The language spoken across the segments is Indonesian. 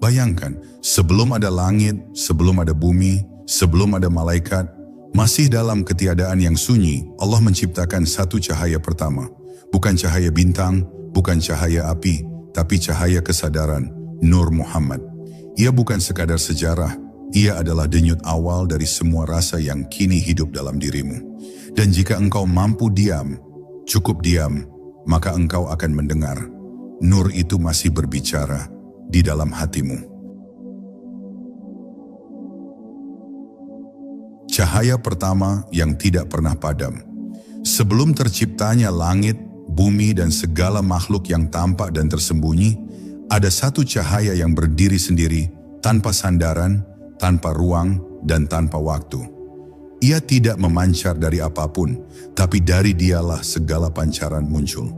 Bayangkan, sebelum ada langit, sebelum ada bumi, sebelum ada malaikat, masih dalam ketiadaan yang sunyi, Allah menciptakan satu cahaya pertama. Bukan cahaya bintang, bukan cahaya api, tapi cahaya kesadaran, Nur Muhammad. Ia bukan sekadar sejarah, ia adalah denyut awal dari semua rasa yang kini hidup dalam dirimu. Dan jika engkau mampu diam, cukup diam, maka engkau akan mendengar. Nur itu masih berbicara di dalam hatimu. Cahaya pertama yang tidak pernah padam. Sebelum terciptanya langit, bumi dan segala makhluk yang tampak dan tersembunyi, ada satu cahaya yang berdiri sendiri, tanpa sandaran, tanpa ruang, dan tanpa waktu. Ia tidak memancar dari apapun, tapi dari dialah segala pancaran muncul.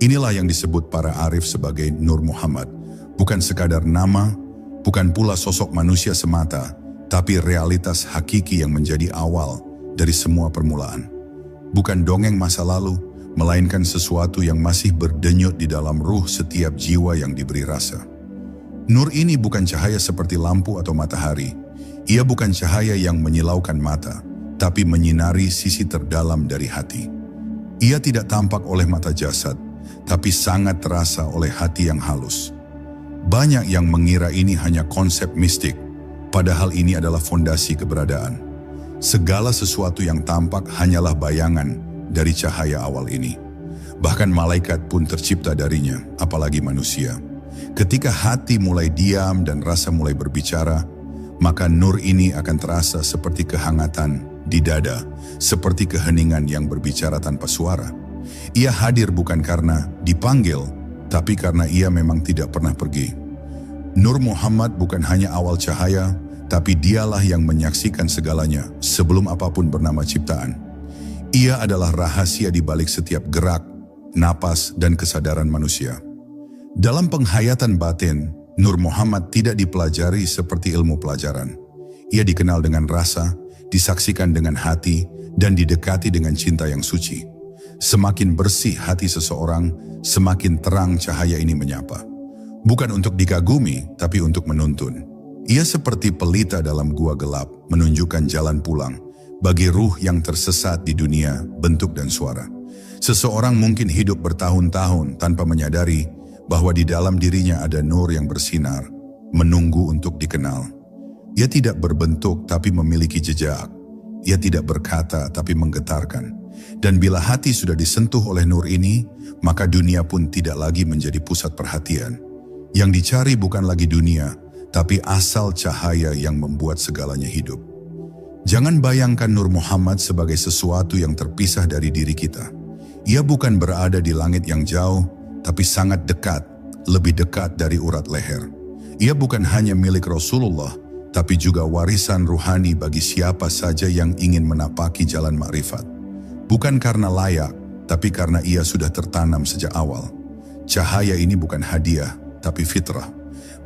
Inilah yang disebut para arif sebagai Nur Muhammad. Bukan sekadar nama, bukan pula sosok manusia semata, tapi realitas hakiki yang menjadi awal dari semua permulaan. Bukan dongeng masa lalu, melainkan sesuatu yang masih berdenyut di dalam ruh setiap jiwa yang diberi rasa. Nur ini bukan cahaya seperti lampu atau matahari. Ia bukan cahaya yang menyilaukan mata, tapi menyinari sisi terdalam dari hati. Ia tidak tampak oleh mata jasad, tapi sangat terasa oleh hati yang halus. Banyak yang mengira ini hanya konsep mistik, padahal ini adalah fondasi keberadaan. Segala sesuatu yang tampak hanyalah bayangan dari cahaya awal ini. Bahkan malaikat pun tercipta darinya, apalagi manusia. Ketika hati mulai diam dan rasa mulai berbicara, maka nur ini akan terasa seperti kehangatan di dada, seperti keheningan yang berbicara tanpa suara. Ia hadir bukan karena dipanggil, tapi karena ia memang tidak pernah pergi. Nur Muhammad bukan hanya awal cahaya, tapi dialah yang menyaksikan segalanya sebelum apapun bernama ciptaan. Ia adalah rahasia di balik setiap gerak, napas, dan kesadaran manusia. Dalam penghayatan batin, Nur Muhammad tidak dipelajari seperti ilmu pelajaran. Ia dikenal dengan rasa, disaksikan dengan hati, dan didekati dengan cinta yang suci. Semakin bersih hati seseorang, semakin terang cahaya ini menyapa. Bukan untuk dikagumi, tapi untuk menuntun. Ia seperti pelita dalam gua gelap, menunjukkan jalan pulang bagi ruh yang tersesat di dunia bentuk dan suara. Seseorang mungkin hidup bertahun-tahun tanpa menyadari bahwa di dalam dirinya ada nur yang bersinar, menunggu untuk dikenal. Ia tidak berbentuk tapi memiliki jejak. Ia tidak berkata tapi menggetarkan. Dan bila hati sudah disentuh oleh nur ini, maka dunia pun tidak lagi menjadi pusat perhatian. Yang dicari bukan lagi dunia, tapi asal cahaya yang membuat segalanya hidup. Jangan bayangkan Nur Muhammad sebagai sesuatu yang terpisah dari diri kita. Ia bukan berada di langit yang jauh, tapi sangat dekat, lebih dekat dari urat leher. Ia bukan hanya milik Rasulullah, tapi juga warisan ruhani bagi siapa saja yang ingin menapaki jalan makrifat. Bukan karena layak, tapi karena ia sudah tertanam sejak awal. Cahaya ini bukan hadiah, tapi fitrah.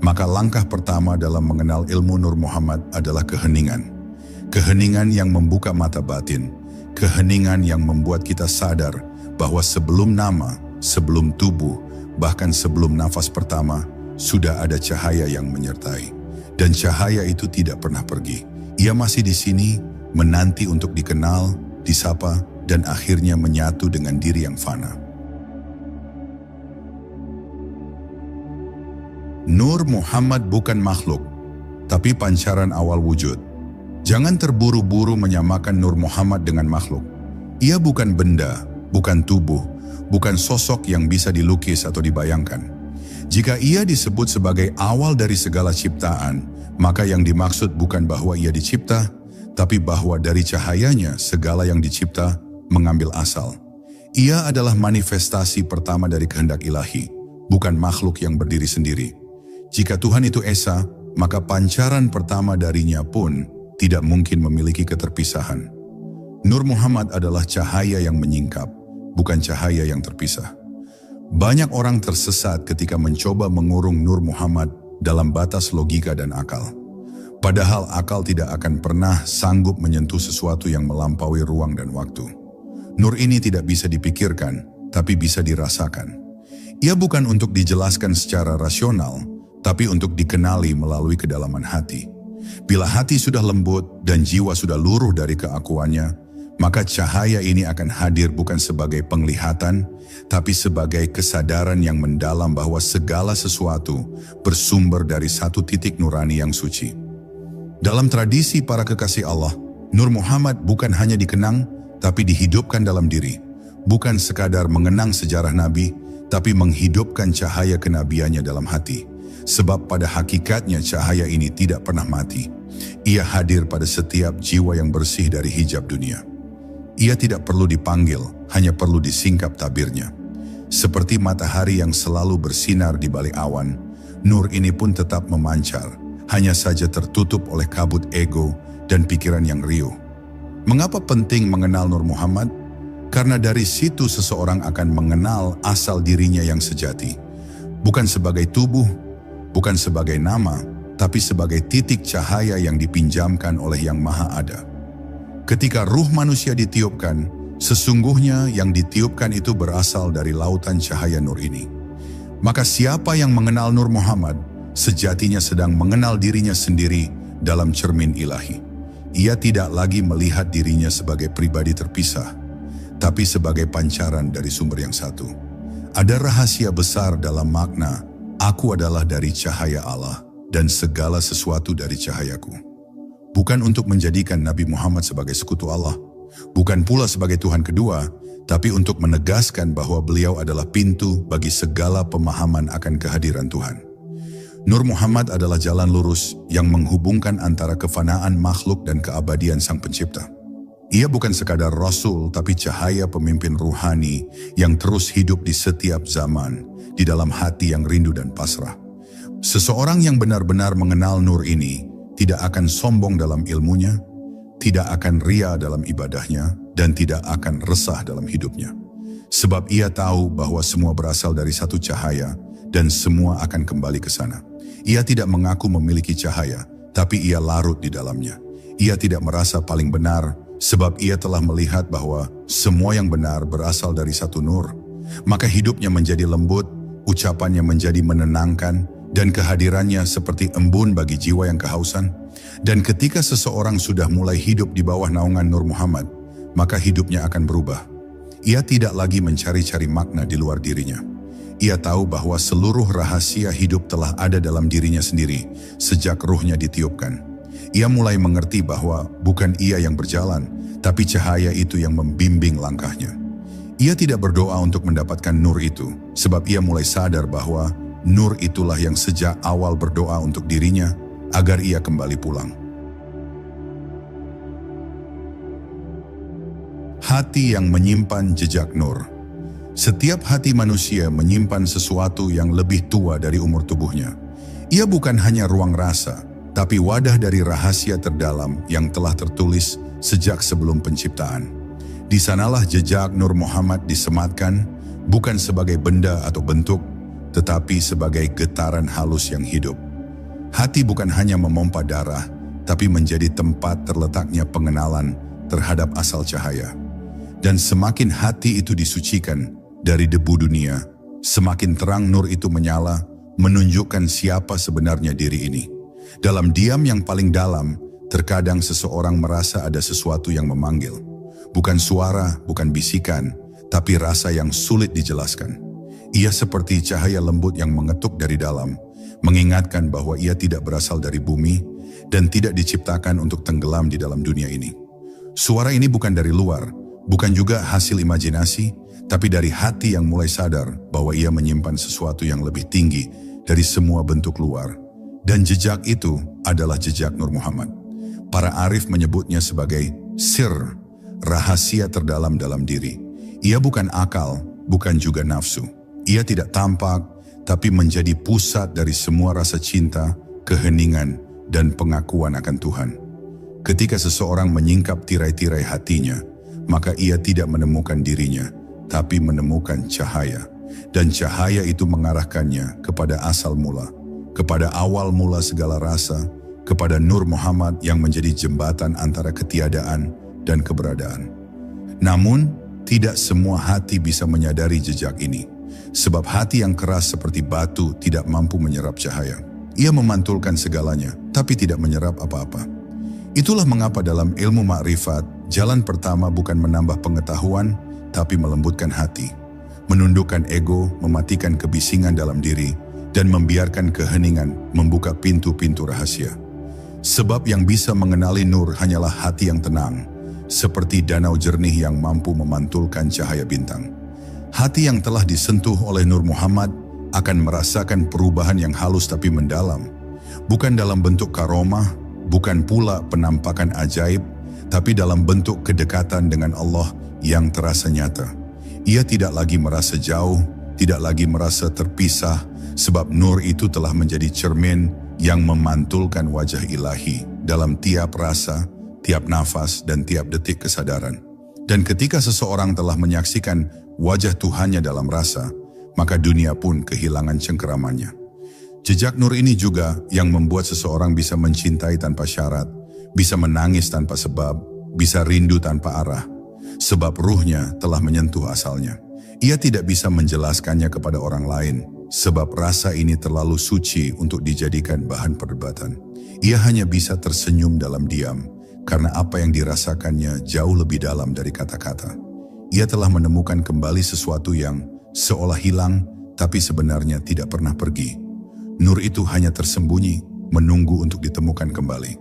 Maka langkah pertama dalam mengenal ilmu Nur Muhammad adalah keheningan. Keheningan yang membuka mata batin. Keheningan yang membuat kita sadar bahwa sebelum nama, sebelum tubuh, bahkan sebelum nafas pertama, sudah ada cahaya yang menyertai. Dan cahaya itu tidak pernah pergi. Ia masih di sini, menanti untuk dikenal, disapa, dan akhirnya menyatu dengan diri yang fana. Nur Muhammad bukan makhluk, tapi pancaran awal wujud. Jangan terburu-buru menyamakan Nur Muhammad dengan makhluk. Ia bukan benda, bukan tubuh, bukan sosok yang bisa dilukis atau dibayangkan. Jika ia disebut sebagai awal dari segala ciptaan, maka yang dimaksud bukan bahwa ia dicipta, tapi bahwa dari cahayanya segala yang dicipta mengambil asal. Ia adalah manifestasi pertama dari kehendak ilahi, bukan makhluk yang berdiri sendiri. Jika Tuhan itu esa, maka pancaran pertama darinya pun tidak mungkin memiliki keterpisahan. Nur Muhammad adalah cahaya yang menyingkap, bukan cahaya yang terpisah. Banyak orang tersesat ketika mencoba mengurung Nur Muhammad dalam batas logika dan akal. Padahal akal tidak akan pernah sanggup menyentuh sesuatu yang melampaui ruang dan waktu. Nur ini tidak bisa dipikirkan, tapi bisa dirasakan. Ia bukan untuk dijelaskan secara rasional, tapi untuk dikenali melalui kedalaman hati. Bila hati sudah lembut dan jiwa sudah luruh dari keakuannya, maka cahaya ini akan hadir bukan sebagai penglihatan, tapi sebagai kesadaran yang mendalam bahwa segala sesuatu bersumber dari satu titik nurani yang suci. Dalam tradisi para kekasih Allah, Nur Muhammad bukan hanya dikenang, tapi dihidupkan dalam diri. Bukan sekadar mengenang sejarah Nabi, tapi menghidupkan cahaya kenabiannya dalam hati. Sebab pada hakikatnya cahaya ini tidak pernah mati. Ia hadir pada setiap jiwa yang bersih dari hijab dunia. Ia tidak perlu dipanggil, hanya perlu disingkap tabirnya. Seperti matahari yang selalu bersinar di balik awan, nur ini pun tetap memancar, hanya saja tertutup oleh kabut ego dan pikiran yang riuh. Mengapa penting mengenal Nur Muhammad? Karena dari situ seseorang akan mengenal asal dirinya yang sejati. Bukan sebagai tubuh, bukan sebagai nama, tapi sebagai titik cahaya yang dipinjamkan oleh Yang Maha Ada. Ketika ruh manusia ditiupkan, sesungguhnya yang ditiupkan itu berasal dari lautan cahaya nur ini. Maka siapa yang mengenal Nur Muhammad, sejatinya sedang mengenal dirinya sendiri dalam cermin ilahi. Ia tidak lagi melihat dirinya sebagai pribadi terpisah, tapi sebagai pancaran dari sumber yang satu. Ada rahasia besar dalam makna, aku adalah dari cahaya Allah dan segala sesuatu dari cahayaku. Bukan untuk menjadikan Nabi Muhammad sebagai sekutu Allah, bukan pula sebagai Tuhan kedua, tapi untuk menegaskan bahwa beliau adalah pintu bagi segala pemahaman akan kehadiran Tuhan. Nur Muhammad adalah jalan lurus yang menghubungkan antara kefanaan makhluk dan keabadian Sang Pencipta. Ia bukan sekadar Rasul, tapi cahaya pemimpin ruhani yang terus hidup di setiap zaman, di dalam hati yang rindu dan pasrah. Seseorang yang benar-benar mengenal nur ini, tidak akan sombong dalam ilmunya, tidak akan ria dalam ibadahnya, dan tidak akan resah dalam hidupnya. Sebab ia tahu bahwa semua berasal dari satu cahaya, dan semua akan kembali ke sana. Ia tidak mengaku memiliki cahaya, tapi ia larut di dalamnya. Ia tidak merasa paling benar, sebab ia telah melihat bahwa semua yang benar berasal dari satu nur. Maka hidupnya menjadi lembut, ucapannya menjadi menenangkan, dan kehadirannya seperti embun bagi jiwa yang kehausan. Dan ketika seseorang sudah mulai hidup di bawah naungan Nur Muhammad, maka hidupnya akan berubah. Ia tidak lagi mencari-cari makna di luar dirinya. Ia tahu bahwa seluruh rahasia hidup telah ada dalam dirinya sendiri sejak ruhnya ditiupkan. Ia mulai mengerti bahwa bukan ia yang berjalan, tapi cahaya itu yang membimbing langkahnya. Ia tidak berdoa untuk mendapatkan nur itu, sebab ia mulai sadar bahwa nur itulah yang sejak awal berdoa untuk dirinya, agar ia kembali pulang. Hati yang menyimpan jejak nur. Setiap hati manusia menyimpan sesuatu yang lebih tua dari umur tubuhnya. Ia bukan hanya ruang rasa, tapi wadah dari rahasia terdalam yang telah tertulis sejak sebelum penciptaan. Di sanalah jejak Nur Muhammad disematkan, bukan sebagai benda atau bentuk, tetapi sebagai getaran halus yang hidup. Hati bukan hanya memompa darah, tapi menjadi tempat terletaknya pengenalan terhadap asal cahaya. Dan semakin hati itu disucikan dari debu dunia, semakin terang nur itu menyala, menunjukkan siapa sebenarnya diri ini. Dalam diam yang paling dalam, terkadang seseorang merasa ada sesuatu yang memanggil. Bukan suara, bukan bisikan, tapi rasa yang sulit dijelaskan. Ia seperti cahaya lembut yang mengetuk dari dalam, mengingatkan bahwa ia tidak berasal dari bumi dan tidak diciptakan untuk tenggelam di dalam dunia ini. Suara ini bukan dari luar, bukan juga hasil imajinasi, tapi dari hati yang mulai sadar bahwa ia menyimpan sesuatu yang lebih tinggi dari semua bentuk luar. Dan jejak itu adalah jejak Nur Muhammad. Para arif menyebutnya sebagai sir, rahasia terdalam dalam diri. Ia bukan akal, bukan juga nafsu. Ia tidak tampak, tapi menjadi pusat dari semua rasa cinta, keheningan, dan pengakuan akan Tuhan. Ketika seseorang menyingkap tirai-tirai hatinya, maka ia tidak menemukan dirinya, tapi menemukan cahaya. Dan cahaya itu mengarahkannya kepada asal mula, kepada awal mula segala rasa, kepada Nur Muhammad yang menjadi jembatan antara ketiadaan dan keberadaan. Namun, tidak semua hati bisa menyadari jejak ini, sebab hati yang keras seperti batu tidak mampu menyerap cahaya. Ia memantulkan segalanya, tapi tidak menyerap apa-apa. Itulah mengapa dalam ilmu makrifat, jalan pertama bukan menambah pengetahuan, tapi melembutkan hati. Menundukkan ego, mematikan kebisingan dalam diri, dan membiarkan keheningan membuka pintu-pintu rahasia. Sebab yang bisa mengenali nur hanyalah hati yang tenang, seperti danau jernih yang mampu memantulkan cahaya bintang. Hati yang telah disentuh oleh Nur Muhammad akan merasakan perubahan yang halus tapi mendalam. Bukan dalam bentuk karomah, bukan pula penampakan ajaib, tapi dalam bentuk kedekatan dengan Allah yang terasa nyata. Ia tidak lagi merasa jauh, tidak lagi merasa terpisah, sebab nur itu telah menjadi cermin yang memantulkan wajah ilahi dalam tiap rasa, tiap nafas, dan tiap detik kesadaran. Dan ketika seseorang telah menyaksikan wajah Tuhannya dalam rasa, maka dunia pun kehilangan cengkeramannya. Jejak nur ini juga yang membuat seseorang bisa mencintai tanpa syarat, bisa menangis tanpa sebab, bisa rindu tanpa arah, sebab ruhnya telah menyentuh asalnya. Ia tidak bisa menjelaskannya kepada orang lain, sebab rasa ini terlalu suci untuk dijadikan bahan perdebatan. Ia hanya bisa tersenyum dalam diam, karena apa yang dirasakannya jauh lebih dalam dari kata-kata. Ia telah menemukan kembali sesuatu yang seolah hilang, tapi sebenarnya tidak pernah pergi. Nur itu hanya tersembunyi, menunggu untuk ditemukan kembali.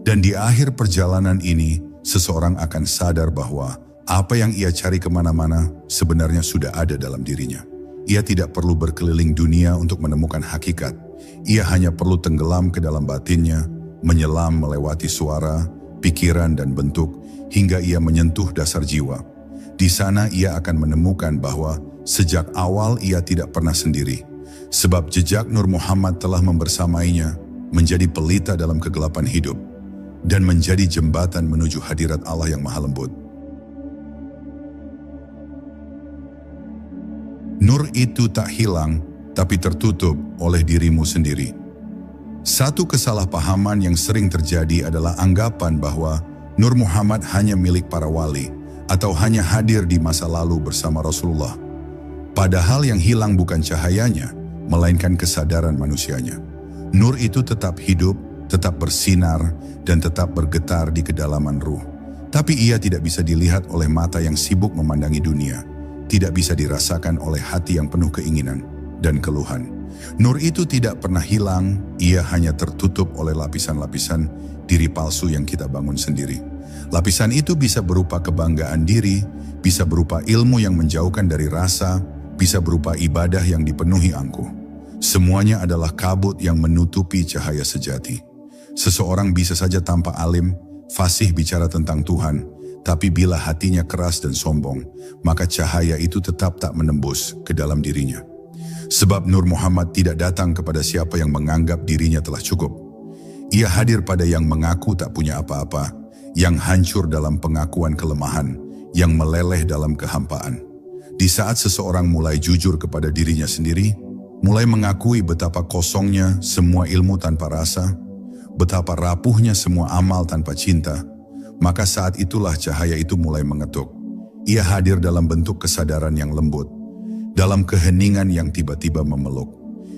Dan di akhir perjalanan ini, seseorang akan sadar bahwa apa yang ia cari kemana-mana sebenarnya sudah ada dalam dirinya. Ia tidak perlu berkeliling dunia untuk menemukan hakikat. Ia hanya perlu tenggelam ke dalam batinnya, menyelam melewati suara, pikiran dan bentuk, hingga ia menyentuh dasar jiwa. Di sana ia akan menemukan bahwa sejak awal ia tidak pernah sendiri. Sebab jejak Nur Muhammad telah membersamainya, menjadi pelita dalam kegelapan hidup, dan menjadi jembatan menuju hadirat Allah yang Maha Lembut. Nur itu tak hilang, tapi tertutup oleh dirimu sendiri. Satu kesalahpahaman yang sering terjadi adalah anggapan bahwa Nur Muhammad hanya milik para wali, atau hanya hadir di masa lalu bersama Rasulullah. Padahal yang hilang bukan cahayanya, melainkan kesadaran manusianya. Nur itu tetap hidup, tetap bersinar, dan tetap bergetar di kedalaman ruh. Tapi ia tidak bisa dilihat oleh mata yang sibuk memandangi dunia. Tidak bisa dirasakan oleh hati yang penuh keinginan dan keluhan. Nur itu tidak pernah hilang, ia hanya tertutup oleh lapisan-lapisan diri palsu yang kita bangun sendiri. Lapisan itu bisa berupa kebanggaan diri, bisa berupa ilmu yang menjauhkan dari rasa, bisa berupa ibadah yang dipenuhi angkuh. Semuanya adalah kabut yang menutupi cahaya sejati. Seseorang bisa saja tampak alim, fasih bicara tentang Tuhan, tapi bila hatinya keras dan sombong, maka cahaya itu tetap tak menembus ke dalam dirinya. Sebab Nur Muhammad tidak datang kepada siapa yang menganggap dirinya telah cukup. Ia hadir pada yang mengaku tak punya apa-apa, yang hancur dalam pengakuan kelemahan, yang meleleh dalam kehampaan. Di saat seseorang mulai jujur kepada dirinya sendiri, mulai mengakui betapa kosongnya semua ilmu tanpa rasa, betapa rapuhnya semua amal tanpa cinta, maka saat itulah cahaya itu mulai mengetuk. Ia hadir dalam bentuk kesadaran yang lembut, dalam keheningan yang tiba-tiba memeluk.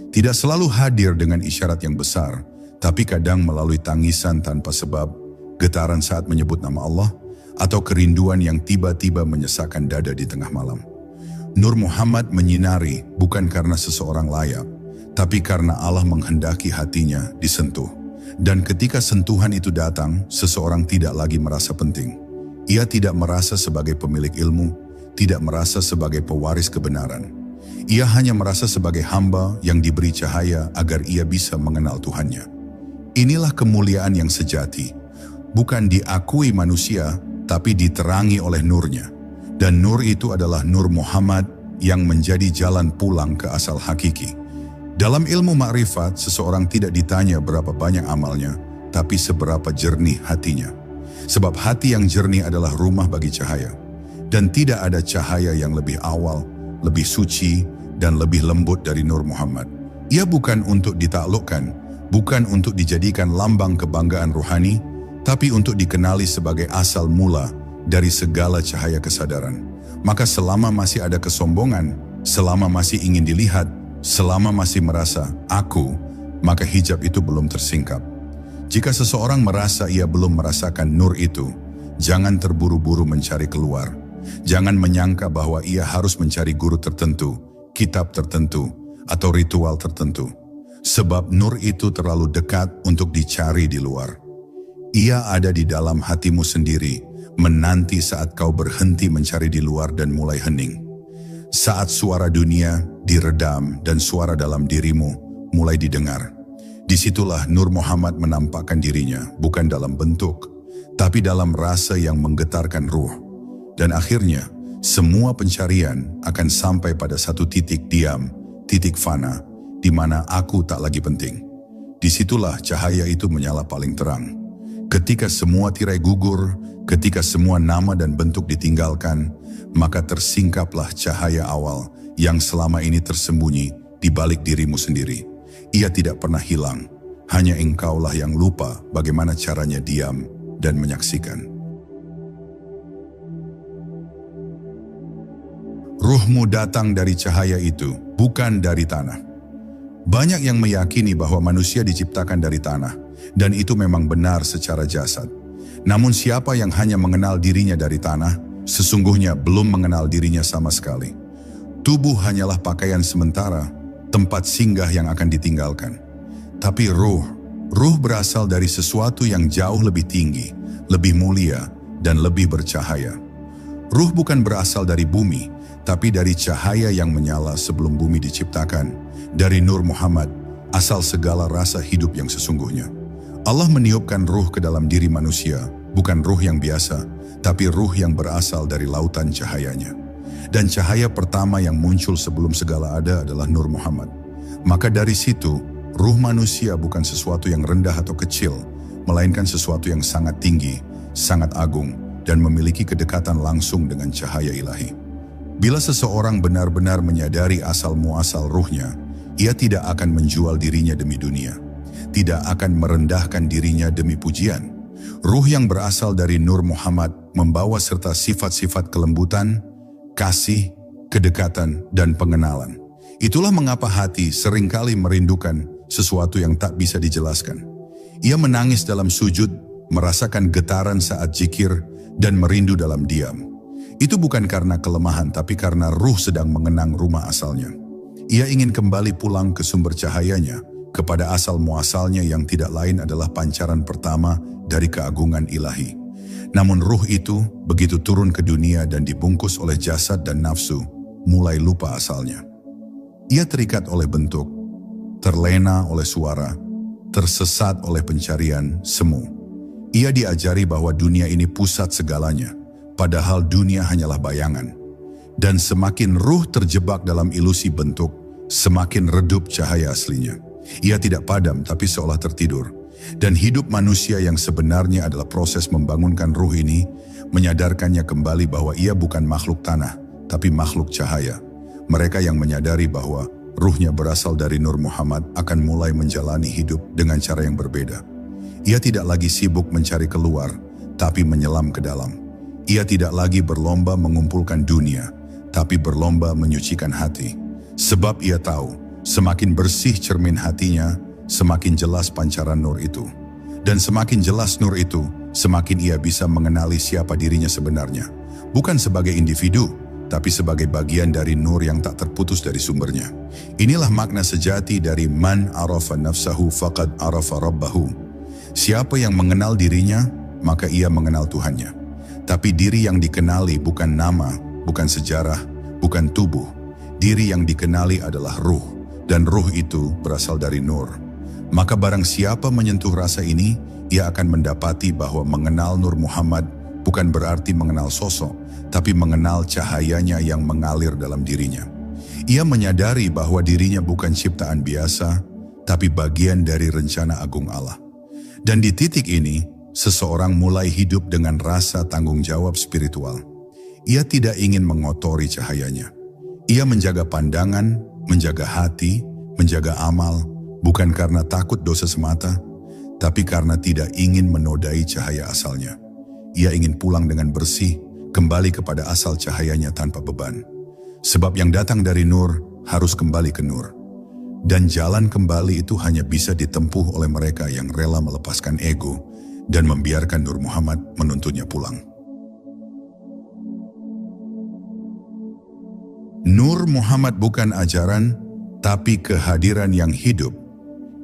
Tidak selalu hadir dengan isyarat yang besar, tapi kadang melalui tangisan tanpa sebab, getaran saat menyebut nama Allah, atau kerinduan yang tiba-tiba menyesakkan dada di tengah malam. Nur Muhammad menyinari bukan karena seseorang layak, tapi karena Allah menghendaki hatinya disentuh. Dan ketika sentuhan itu datang, seseorang tidak lagi merasa penting. Ia tidak merasa sebagai pemilik ilmu, tidak merasa sebagai pewaris kebenaran. Ia hanya merasa sebagai hamba yang diberi cahaya agar ia bisa mengenal Tuhannya. Inilah kemuliaan yang sejati, bukan diakui manusia, tapi diterangi oleh nurnya. Dan nur itu adalah Nur Muhammad yang menjadi jalan pulang ke asal hakiki. Dalam ilmu makrifat, seseorang tidak ditanya berapa banyak amalnya, tapi seberapa jernih hatinya. Sebab hati yang jernih adalah rumah bagi cahaya. Dan tidak ada cahaya yang lebih awal, lebih suci, dan lebih lembut dari Nur Muhammad. Ia bukan untuk ditaklukkan, bukan untuk dijadikan lambang kebanggaan rohani, tapi untuk dikenali sebagai asal mula dari segala cahaya kesadaran. Maka selama masih ada kesombongan, selama masih ingin dilihat, selama masih merasa aku, maka hijab itu belum tersingkap. Jika seseorang merasa ia belum merasakan nur itu, jangan terburu-buru mencari keluar. Jangan menyangka bahwa ia harus mencari guru tertentu, kitab tertentu, atau ritual tertentu. Sebab nur itu terlalu dekat untuk dicari di luar. Ia ada di dalam hatimu sendiri, menanti saat kau berhenti mencari di luar dan mulai hening. Saat suara dunia diredam dan suara dalam dirimu mulai didengar. Disitulah Nur Muhammad menampakkan dirinya, bukan dalam bentuk, tapi dalam rasa yang menggetarkan ruh. Dan akhirnya, semua pencarian akan sampai pada satu titik diam, titik fana, di mana aku tak lagi penting. Disitulah cahaya itu menyala paling terang. Ketika semua tirai gugur, ketika semua nama dan bentuk ditinggalkan, maka tersingkaplah cahaya awal yang selama ini tersembunyi di balik dirimu sendiri. Ia tidak pernah hilang, hanya engkaulah yang lupa bagaimana caranya diam dan menyaksikan. Ruhmu datang dari cahaya itu, bukan dari tanah. Banyak yang meyakini bahwa manusia diciptakan dari tanah, dan itu memang benar secara jasad. Namun siapa yang hanya mengenal dirinya dari tanah, sesungguhnya belum mengenal dirinya sama sekali. Tubuh hanyalah pakaian sementara, tempat singgah yang akan ditinggalkan. Tapi ruh berasal dari sesuatu yang jauh lebih tinggi, lebih mulia, dan lebih bercahaya. Ruh bukan berasal dari bumi, tapi dari cahaya yang menyala sebelum bumi diciptakan, dari Nur Muhammad, asal segala rasa hidup yang sesungguhnya. Allah meniupkan ruh ke dalam diri manusia, bukan ruh yang biasa, tapi ruh yang berasal dari lautan cahayanya. Dan cahaya pertama yang muncul sebelum segala ada adalah Nur Muhammad. Maka dari situ, ruh manusia bukan sesuatu yang rendah atau kecil, melainkan sesuatu yang sangat tinggi, sangat agung, dan memiliki kedekatan langsung dengan cahaya ilahi. Bila seseorang benar-benar menyadari asal-muasal ruhnya, ia tidak akan menjual dirinya demi dunia, tidak akan merendahkan dirinya demi pujian. Ruh yang berasal dari Nur Muhammad membawa serta sifat-sifat kelembutan, kasih, kedekatan, dan pengenalan. Itulah mengapa hati seringkali merindukan sesuatu yang tak bisa dijelaskan. Ia menangis dalam sujud, merasakan getaran saat zikir, dan merindu dalam diam. Itu bukan karena kelemahan, tapi karena ruh sedang mengenang rumah asalnya. Ia ingin kembali pulang ke sumber cahayanya, kepada asal muasalnya yang tidak lain adalah pancaran pertama dari keagungan ilahi. Namun ruh itu begitu turun ke dunia dan dibungkus oleh jasad dan nafsu, mulai lupa asalnya. Ia terikat oleh bentuk, terlena oleh suara, tersesat oleh pencarian semu. Ia diajari bahwa dunia ini pusat segalanya, padahal dunia hanyalah bayangan. Dan semakin ruh terjebak dalam ilusi bentuk, semakin redup cahaya aslinya. Ia tidak padam tapi seolah tertidur. Dan hidup manusia yang sebenarnya adalah proses membangunkan ruh ini, menyadarkannya kembali bahwa ia bukan makhluk tanah, tapi makhluk cahaya. Mereka yang menyadari bahwa ruhnya berasal dari Nur Muhammad akan mulai menjalani hidup dengan cara yang berbeda. Ia tidak lagi sibuk mencari keluar, tapi menyelam ke dalam. Ia tidak lagi berlomba mengumpulkan dunia, tapi berlomba menyucikan hati. Sebab ia tahu, semakin bersih cermin hatinya, semakin jelas pancaran nur itu. Dan semakin jelas nur itu, semakin ia bisa mengenali siapa dirinya sebenarnya. Bukan sebagai individu, tapi sebagai bagian dari nur yang tak terputus dari sumbernya. Inilah makna sejati dari man arafa nafsahu faqad arafa rabbahu. Siapa yang mengenal dirinya, maka ia mengenal Tuhannya. Tapi diri yang dikenali bukan nama, bukan sejarah, bukan tubuh. Diri yang dikenali adalah ruh, dan ruh itu berasal dari nur. Maka barang siapa menyentuh rasa ini, ia akan mendapati bahwa mengenal Nur Muhammad bukan berarti mengenal sosok, tapi mengenal cahayanya yang mengalir dalam dirinya. Ia menyadari bahwa dirinya bukan ciptaan biasa, tapi bagian dari rencana agung Allah. Dan di titik ini, seseorang mulai hidup dengan rasa tanggung jawab spiritual. Ia tidak ingin mengotori cahayanya. Ia menjaga pandangan, menjaga hati, menjaga amal, bukan karena takut dosa semata, tapi karena tidak ingin menodai cahaya asalnya. Ia ingin pulang dengan bersih, kembali kepada asal cahayanya tanpa beban. Sebab yang datang dari nur harus kembali ke nur. Dan jalan kembali itu hanya bisa ditempuh oleh mereka yang rela melepaskan ego dan membiarkan Nur Muhammad menuntunnya pulang. Nur Muhammad bukan ajaran, tapi kehadiran yang hidup.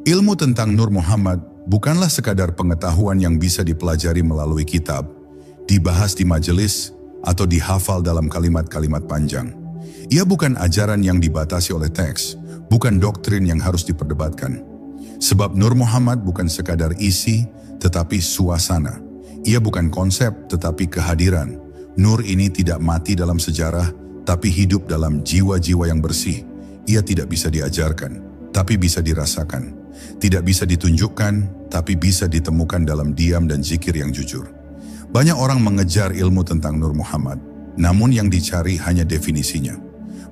Ilmu tentang Nur Muhammad bukanlah sekadar pengetahuan yang bisa dipelajari melalui kitab, dibahas di majelis, atau dihafal dalam kalimat-kalimat panjang. Ia bukan ajaran yang dibatasi oleh teks, bukan doktrin yang harus diperdebatkan. Sebab Nur Muhammad bukan sekadar isi, tetapi suasana. Ia bukan konsep, tetapi kehadiran. Nur ini tidak mati dalam sejarah, tapi hidup dalam jiwa-jiwa yang bersih. Ia tidak bisa diajarkan, tapi bisa dirasakan. Tidak bisa ditunjukkan, tapi bisa ditemukan dalam diam dan zikir yang jujur. Banyak orang mengejar ilmu tentang Nur Muhammad, namun yang dicari hanya definisinya.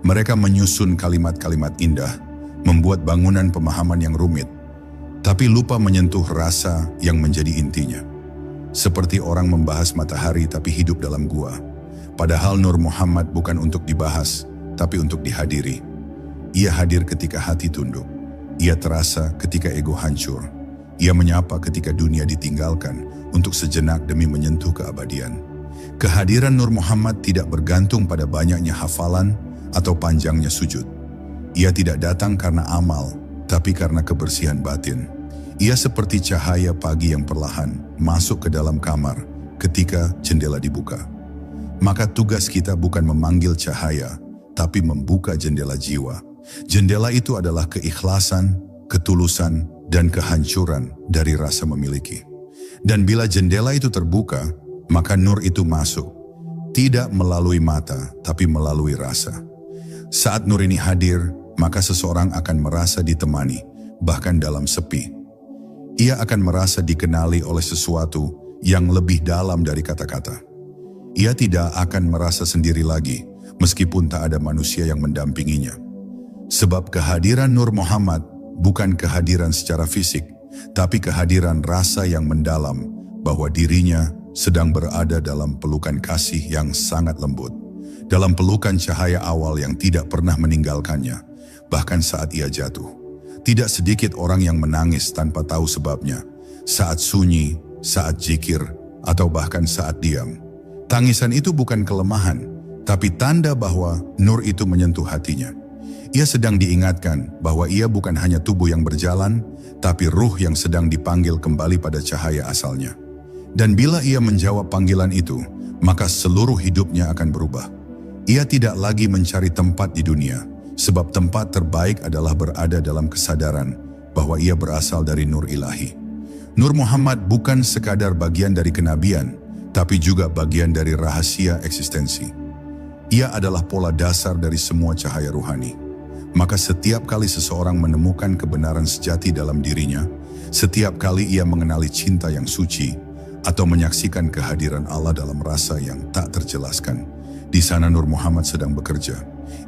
Mereka menyusun kalimat-kalimat indah, membuat bangunan pemahaman yang rumit, tapi lupa menyentuh rasa yang menjadi intinya. Seperti orang membahas matahari tapi hidup dalam gua. Padahal Nur Muhammad bukan untuk dibahas, tapi untuk dihadiri. Ia hadir ketika hati tunduk. Ia terasa ketika ego hancur. Ia menyapa ketika dunia ditinggalkan untuk sejenak demi menyentuh keabadian. Kehadiran Nur Muhammad tidak bergantung pada banyaknya hafalan atau panjangnya sujud. Ia tidak datang karena amal, tapi karena kebersihan batin. Ia seperti cahaya pagi yang perlahan masuk ke dalam kamar ketika jendela dibuka. Maka tugas kita bukan memanggil cahaya, tapi membuka jendela jiwa. Jendela itu adalah keikhlasan, ketulusan, dan kehancuran dari rasa memiliki. Dan bila jendela itu terbuka, maka nur itu masuk. Tidak melalui mata, tapi melalui rasa. Saat nur ini hadir, maka seseorang akan merasa ditemani, bahkan dalam sepi. Ia akan merasa dikenali oleh sesuatu yang lebih dalam dari kata-kata. Ia tidak akan merasa sendiri lagi, meskipun tak ada manusia yang mendampinginya. Sebab kehadiran Nur Muhammad bukan kehadiran secara fisik, tapi kehadiran rasa yang mendalam bahwa dirinya sedang berada dalam pelukan kasih yang sangat lembut. Dalam pelukan cahaya awal yang tidak pernah meninggalkannya, bahkan saat ia jatuh. Tidak sedikit orang yang menangis tanpa tahu sebabnya, saat sunyi, saat zikir, atau bahkan saat diam. Tangisan itu bukan kelemahan, tapi tanda bahwa nur itu menyentuh hatinya. Ia sedang diingatkan bahwa ia bukan hanya tubuh yang berjalan, tapi ruh yang sedang dipanggil kembali pada cahaya asalnya. Dan bila ia menjawab panggilan itu, maka seluruh hidupnya akan berubah. Ia tidak lagi mencari tempat di dunia, sebab tempat terbaik adalah berada dalam kesadaran bahwa ia berasal dari nur ilahi. Nur Muhammad bukan sekadar bagian dari kenabian, tapi juga bagian dari rahasia eksistensi. Ia adalah pola dasar dari semua cahaya ruhani. Maka setiap kali seseorang menemukan kebenaran sejati dalam dirinya, setiap kali ia mengenali cinta yang suci, atau menyaksikan kehadiran Allah dalam rasa yang tak terjelaskan, di sana Nur Muhammad sedang bekerja.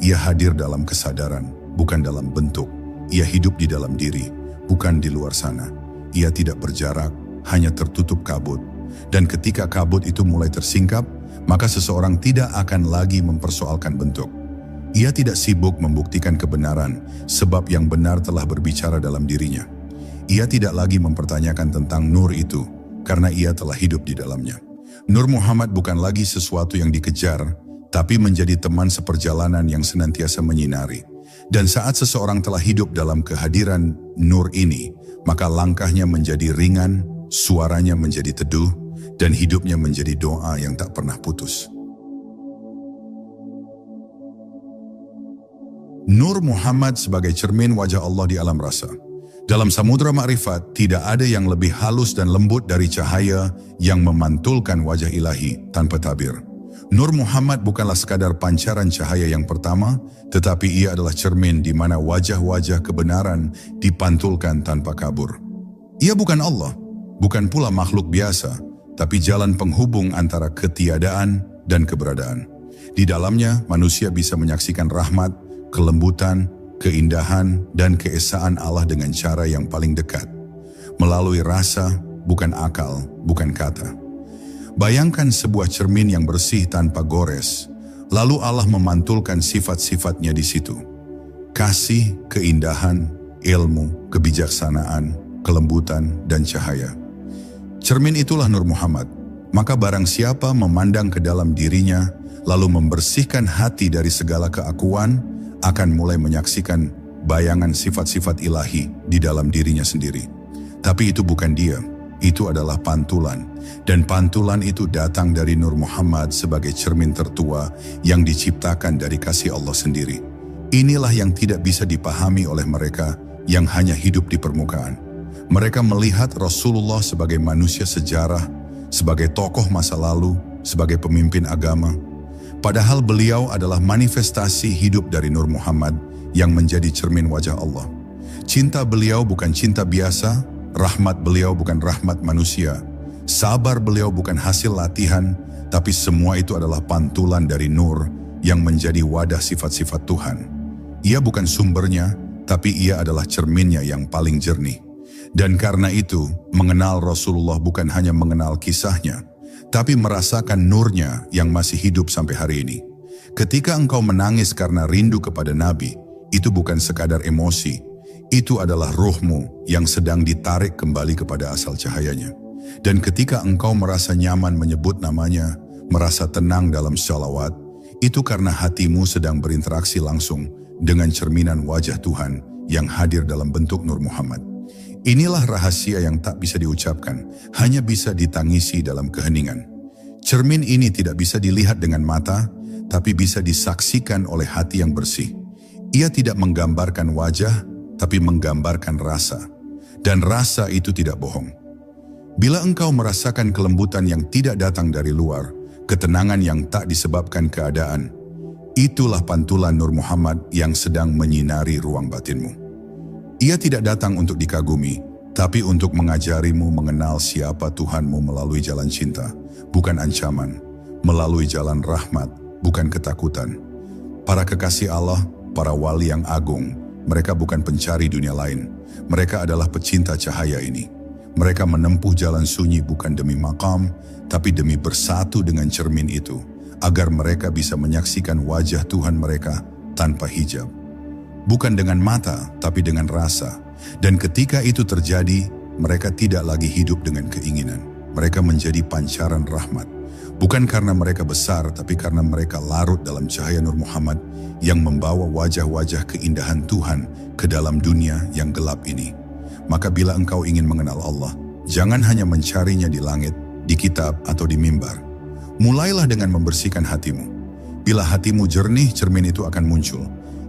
Ia hadir dalam kesadaran, bukan dalam bentuk. Ia hidup di dalam diri, bukan di luar sana. Ia tidak berjarak, hanya tertutup kabut. Dan ketika kabut itu mulai tersingkap, maka seseorang tidak akan lagi mempersoalkan bentuk. Ia tidak sibuk membuktikan kebenaran, sebab yang benar telah berbicara dalam dirinya. Ia tidak lagi mempertanyakan tentang nur itu, karena ia telah hidup di dalamnya. Nur Muhammad bukan lagi sesuatu yang dikejar, tapi menjadi teman seperjalanan yang senantiasa menyinari. Dan saat seseorang telah hidup dalam kehadiran nur ini, maka langkahnya menjadi ringan, suaranya menjadi teduh, dan hidupnya menjadi doa yang tak pernah putus. Nur Muhammad sebagai cermin wajah Allah di alam rasa. Dalam samudra ma'rifat, tidak ada yang lebih halus dan lembut dari cahaya yang memantulkan wajah ilahi tanpa tabir. Nur Muhammad bukanlah sekadar pancaran cahaya yang pertama, tetapi ia adalah cermin di mana wajah-wajah kebenaran dipantulkan tanpa kabur. Ia bukan Allah, bukan pula makhluk biasa, tapi jalan penghubung antara ketiadaan dan keberadaan. Di dalamnya, manusia bisa menyaksikan rahmat, kelembutan, keindahan, dan keesaan Allah dengan cara yang paling dekat. Melalui rasa, bukan akal, bukan kata. Bayangkan sebuah cermin yang bersih tanpa gores, lalu Allah memantulkan sifat-sifatnya di situ. Kasih, keindahan, ilmu, kebijaksanaan, kelembutan, dan cahaya. Cermin itulah Nur Muhammad. Maka barang siapa memandang ke dalam dirinya, lalu membersihkan hati dari segala keakuan, akan mulai menyaksikan bayangan sifat-sifat ilahi di dalam dirinya sendiri. Tapi itu bukan dia, itu adalah pantulan. Dan pantulan itu datang dari Nur Muhammad sebagai cermin tertua yang diciptakan dari kasih Allah sendiri. Inilah yang tidak bisa dipahami oleh mereka yang hanya hidup di permukaan. Mereka melihat Rasulullah sebagai manusia sejarah, sebagai tokoh masa lalu, sebagai pemimpin agama. Padahal beliau adalah manifestasi hidup dari Nur Muhammad yang menjadi cermin wajah Allah. Cinta beliau bukan cinta biasa, rahmat beliau bukan rahmat manusia, sabar beliau bukan hasil latihan, tapi semua itu adalah pantulan dari Nur yang menjadi wadah sifat-sifat Tuhan. Ia bukan sumbernya, tapi ia adalah cerminnya yang paling jernih. Dan karena itu, mengenal Rasulullah bukan hanya mengenal kisahnya, tapi merasakan nurnya yang masih hidup sampai hari ini. Ketika engkau menangis karena rindu kepada Nabi, itu bukan sekadar emosi, itu adalah ruhmu yang sedang ditarik kembali kepada asal cahayanya. Dan ketika engkau merasa nyaman menyebut namanya, merasa tenang dalam sholawat, itu karena hatimu sedang berinteraksi langsung dengan cerminan wajah Tuhan yang hadir dalam bentuk Nur Muhammad. Inilah rahasia yang tak bisa diucapkan, hanya bisa ditangisi dalam keheningan. Cermin ini tidak bisa dilihat dengan mata, tapi bisa disaksikan oleh hati yang bersih. Ia tidak menggambarkan wajah, tapi menggambarkan rasa. Dan rasa itu tidak bohong. Bila engkau merasakan kelembutan yang tidak datang dari luar, ketenangan yang tak disebabkan keadaan, itulah pantulan Nur Muhammad yang sedang menyinari ruang batinmu. Ia tidak datang untuk dikagumi, tapi untuk mengajarimu mengenal siapa Tuhanmu melalui jalan cinta, bukan ancaman, melalui jalan rahmat, bukan ketakutan. Para kekasih Allah, para wali yang agung, mereka bukan pencari dunia lain. Mereka adalah pecinta cahaya ini. Mereka menempuh jalan sunyi bukan demi makam, tapi demi bersatu dengan cermin itu, agar mereka bisa menyaksikan wajah Tuhan mereka tanpa hijab. Bukan dengan mata, tapi dengan rasa. Dan ketika itu terjadi, mereka tidak lagi hidup dengan keinginan. Mereka menjadi pancaran rahmat. Bukan karena mereka besar, tapi karena mereka larut dalam cahaya Nur Muhammad yang membawa wajah-wajah keindahan Tuhan ke dalam dunia yang gelap ini. Maka bila engkau ingin mengenal Allah, jangan hanya mencarinya di langit, di kitab, atau di mimbar. Mulailah dengan membersihkan hatimu. Bila hatimu jernih, cermin itu akan muncul.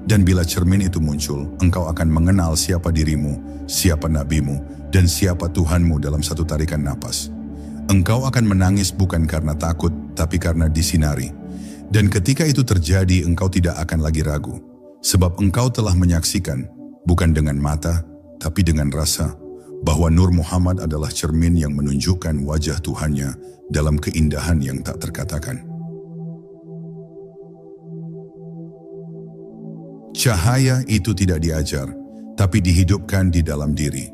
Dan bila cermin itu muncul, engkau akan mengenal siapa dirimu, siapa nabimu, dan siapa Tuhanmu dalam satu tarikan napas. Engkau akan menangis bukan karena takut, tapi karena disinari. Dan ketika itu terjadi, engkau tidak akan lagi ragu. Sebab engkau telah menyaksikan, bukan dengan mata, tapi dengan rasa, bahwa Nur Muhammad adalah cermin yang menunjukkan wajah Tuhannya dalam keindahan yang tak terkatakan. Cahaya itu tidak diajar, tapi dihidupkan di dalam diri.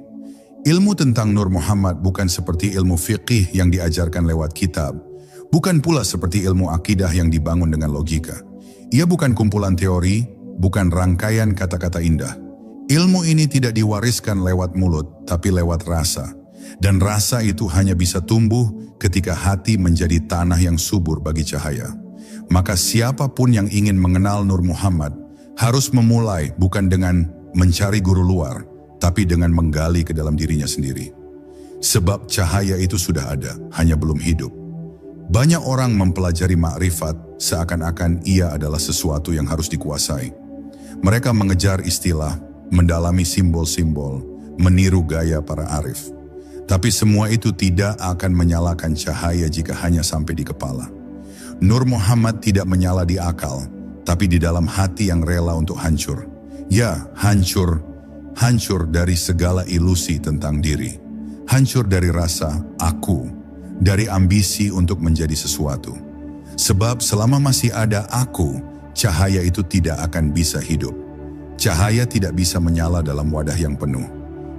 Ilmu tentang Nur Muhammad bukan seperti ilmu fiqih yang diajarkan lewat kitab, bukan pula seperti ilmu akidah yang dibangun dengan logika. Ia bukan kumpulan teori, bukan rangkaian kata-kata indah. Ilmu ini tidak diwariskan lewat mulut, tapi lewat rasa. Dan rasa itu hanya bisa tumbuh ketika hati menjadi tanah yang subur bagi cahaya. Maka siapapun yang ingin mengenal Nur Muhammad, harus memulai bukan dengan mencari guru luar, tapi dengan menggali ke dalam dirinya sendiri. Sebab cahaya itu sudah ada, hanya belum hidup. Banyak orang mempelajari makrifat seakan-akan ia adalah sesuatu yang harus dikuasai. Mereka mengejar istilah, mendalami simbol-simbol, meniru gaya para arif. Tapi semua itu tidak akan menyalakan cahaya jika hanya sampai di kepala. Nur Muhammad tidak menyala di akal, tapi di dalam hati yang rela untuk hancur. Ya, hancur dari segala ilusi tentang diri. Hancur dari rasa aku, dari ambisi untuk menjadi sesuatu. Sebab selama masih ada aku, cahaya itu tidak akan bisa hidup. Cahaya tidak bisa menyala dalam wadah yang penuh.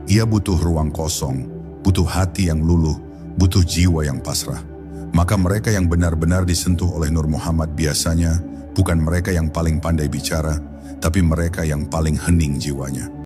Ia butuh ruang kosong, butuh hati yang luluh, butuh jiwa yang pasrah. Maka mereka yang benar-benar disentuh oleh Nur Muhammad biasanya bukan mereka yang paling pandai bicara, tapi mereka yang paling hening jiwanya.